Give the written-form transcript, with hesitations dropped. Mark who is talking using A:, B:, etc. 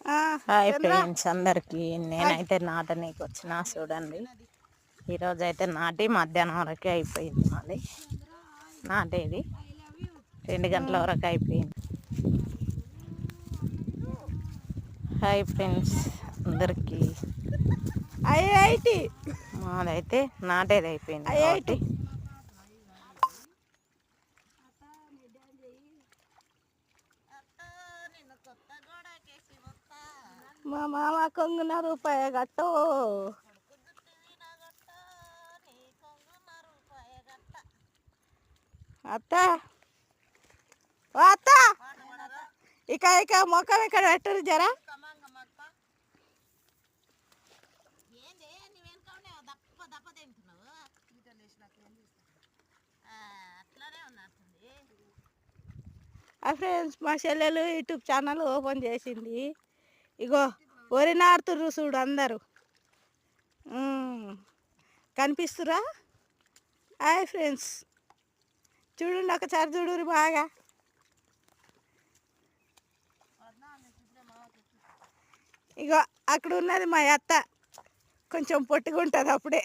A: Hi friends అందరికి. నేనైతే నాటనీకి వచ్చిన చూడండి. ఈరోజు అయితే నాటి మధ్యాహ్నం వరకే అయిపోయింది. మళ్ళీ నాటేది 2 గంటల వరకు అయిపోయింది. హాయ్ ఫ్రెండ్స్ అందరికి. మాదైతే నాటేది అయిపోయింది కాబట్టి
B: మా మామ కొంగున రూపాయ గట్టు అత్త అత్త ఇక మొక్కం ఇక్కడ పెట్టరు జరా. ఫ్రెండ్స్ మా చెల్లెలు యూట్యూబ్ ఛానల్ ఓపెన్ చేసింది. ఇగో వరి నాడుతుర్రు చూడు అందరూ. కనిపిస్తురా? హాయ్ ఫ్రెండ్స్ చూడండి, ఒకసారి చూడురు బాగా. ఇగో అక్కడ ఉన్నది మా అత్త, కొంచెం పొట్టుగా ఉంటుంది అప్పుడే.